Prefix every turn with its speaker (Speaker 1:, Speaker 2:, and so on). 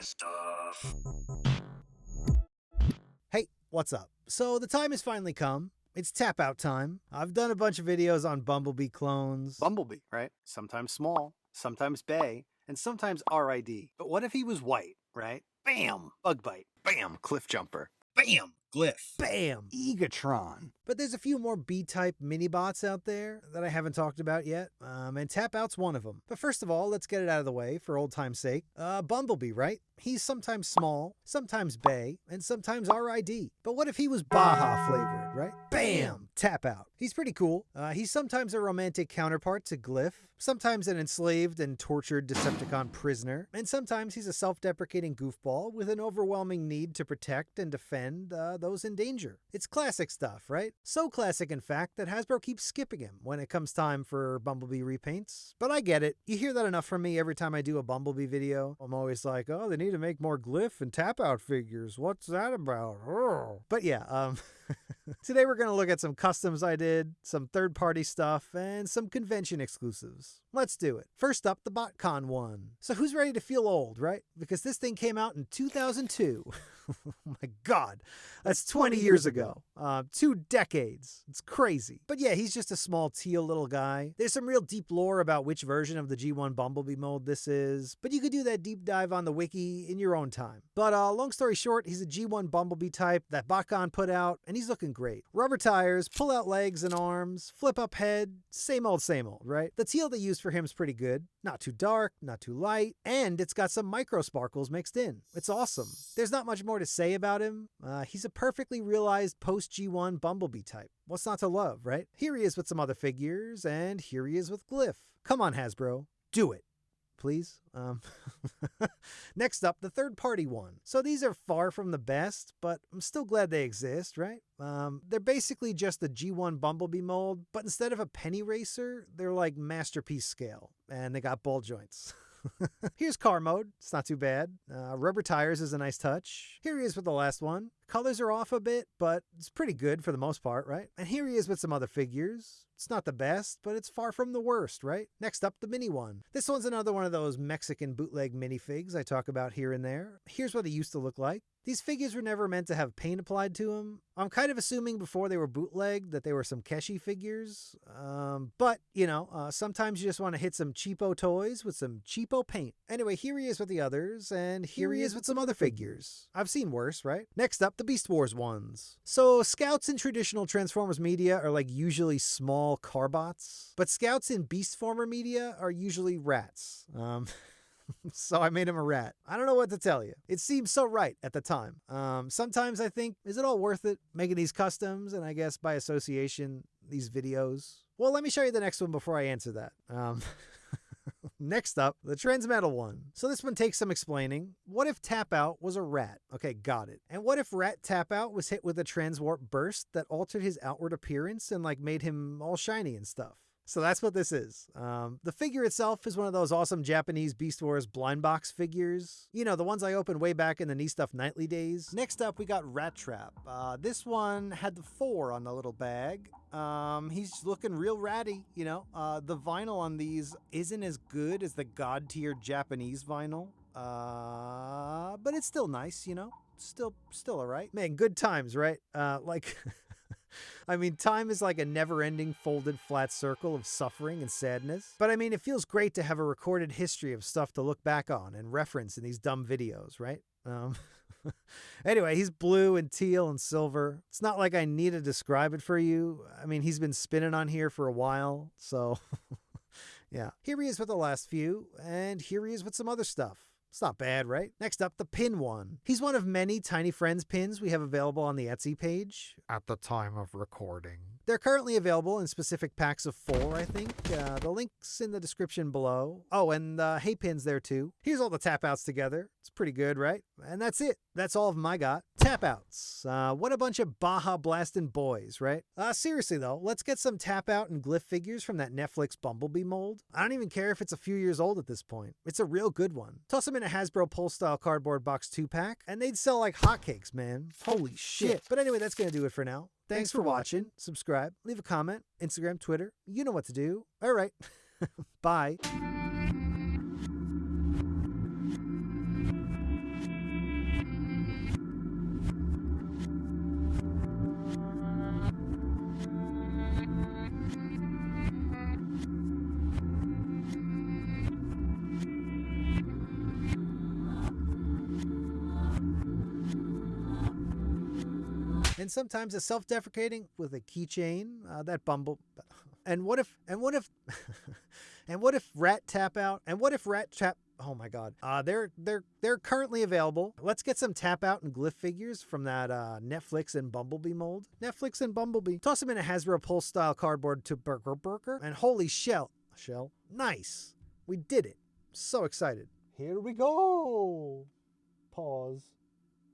Speaker 1: Nistuff.
Speaker 2: Hey, what's up? So the time has finally come. It's tap-out time. I've done a bunch of videos on Bumblebee clones.
Speaker 3: Bumblebee, right? Sometimes small, sometimes bay, and sometimes RID. But what if he was white, right? Bam! Bug bite. Bam! Cliff jumper.
Speaker 1: Bam! Glyph.
Speaker 2: Bam!
Speaker 3: Egatron.
Speaker 2: But there's a few more B-type mini-bots out there that I haven't talked about yet, and Tapout's one of them. But first of all, let's get it out of the way for old time's sake. Bumblebee, right? He's sometimes small, sometimes bay, and sometimes RID. But what if he was Baja flavored, right? Bam! Tapout. He's pretty cool. He's sometimes a romantic counterpart to Glyph, sometimes an enslaved and tortured Decepticon prisoner, and sometimes he's a self-deprecating goofball with an overwhelming need to protect and defend those in danger. It's classic stuff, right? So classic, in fact, that Hasbro keeps skipping him when it comes time for Bumblebee repaints. But I get it. You hear that enough from me every time I do a Bumblebee video. I'm always like, oh, they need to make more Glyph and Tapout figures. What's that about? Oh. But yeah, today we're going to look at some customs I did, some third-party stuff, and some convention exclusives. Let's do it. First up, the Botcon one. So who's ready to feel old, right? Because this thing came out in 2002. Oh my God, that's 20 years ago. 2 decades. It's crazy. But yeah, he's just a small teal little guy. There's some real deep lore about which version of the G1 Bumblebee mold this is, but you could do that deep dive on the wiki in your own time. But long story short, he's a G1 Bumblebee type that Botcon put out, and he's looking great. Rubber tires, pull out legs and arms, flip up head, same old, right? The teal they used for him is pretty good. Not too dark, not too light, and it's got some micro sparkles mixed in. It's awesome. There's not much more to say about him. He's a perfectly realized post-G1 Bumblebee type. What's not to love, right? Here he is with some other figures, and here he is with Glyph. Come on, Hasbro. Do it. Please. Next up, the third-party one. So these are far from the best, but I'm still glad they exist, right? They're basically just the G1 Bumblebee mold, but instead of a penny racer, they're like masterpiece scale, and they got ball joints. Here's car mode. It's not too bad. Rubber tires is a nice touch. Here he is with the last one. Colors are off a bit, but it's pretty good for the most part, right? And here he is with some other figures. It's not the best, but it's far from the worst, right? Next up, the mini one. This one's another one of those Mexican bootleg minifigs I talk about here and there. Here's what he used to look like. These figures were never meant to have paint applied to them. I'm kind of assuming before they were bootlegged that they were some Keshi figures. But, you know, sometimes you just want to hit some cheapo toys with some cheapo paint. Anyway, here he is with the others, and here he is with some other figures. I've seen worse, right? Next up, the Beast Wars ones. So Scouts in traditional Transformers media are like usually small carbots, but Scouts in Beastformer media are usually rats. So I made him a rat. I don't know what to tell you. It seemed so right at the time. Sometimes I think, is it all worth it making these customs and I guess by association, these videos? Well, let me show you the next one before I answer that. Next up, the Transmetal one. So this one takes some explaining. What if Tapout was a rat? Okay, got it. And what if Rat Tapout was hit with a transwarp burst that altered his outward appearance and like made him all shiny and stuff? So that's what this is. The figure itself is one of those awesome Japanese Beast Wars blind box figures. You know, the ones I opened way back in the Nistuff Nightly days. Next up, we got Rat Trap. This one had the 4 on the little bag. He's looking real ratty, you know. The vinyl on these isn't as good as the god tier Japanese vinyl. But it's still nice, you know. Still all right. Man, good times, right? Like... I mean, time is like a never-ending folded flat circle of suffering and sadness. But I mean, it feels great to have a recorded history of stuff to look back on and reference in these dumb videos, right? Anyway, he's blue and teal and silver. It's not like I need to describe it for you. I mean, he's been spinning on here for a while, so yeah. Here he is with the last few, and here he is with some other stuff. It's not bad, right? Next up, the pin one. He's one of many Tiny Friends pins we have available on the Etsy page. At the time of recording. They're currently available in specific packs of 4, I think. The link's in the description below. Oh, and Hey Pin's there too. Here's all the Tapouts together. It's pretty good, right? And that's it. That's all of them I got. Tapouts. What a bunch of Baja blasting boys, right? Seriously though, let's get some Tapout and Glyph figures from that Netflix Bumblebee mold. I don't even care if it's a few years old at this point. It's a real good one. Toss them in a Hasbro Pulse style cardboard box 2-pack, and they'd sell like hotcakes, man. Holy shit. But anyway, that's gonna do it for now. Thanks for watching. Subscribe, leave a comment, Instagram, Twitter. You know what to do. All right. Bye. And sometimes a self-deprecating with a keychain, that Bumble. And what if and what if Rat Tapout? And what if Rat Tap? Oh my God. They're currently available. Let's get some Tapout and Glyph figures from that Netflix and Bumblebee mold. Netflix and Bumblebee. Toss them in a Hasbro Pulse style cardboard to burger. And holy shell. Nice. We did it. So excited. Here we go. Pause.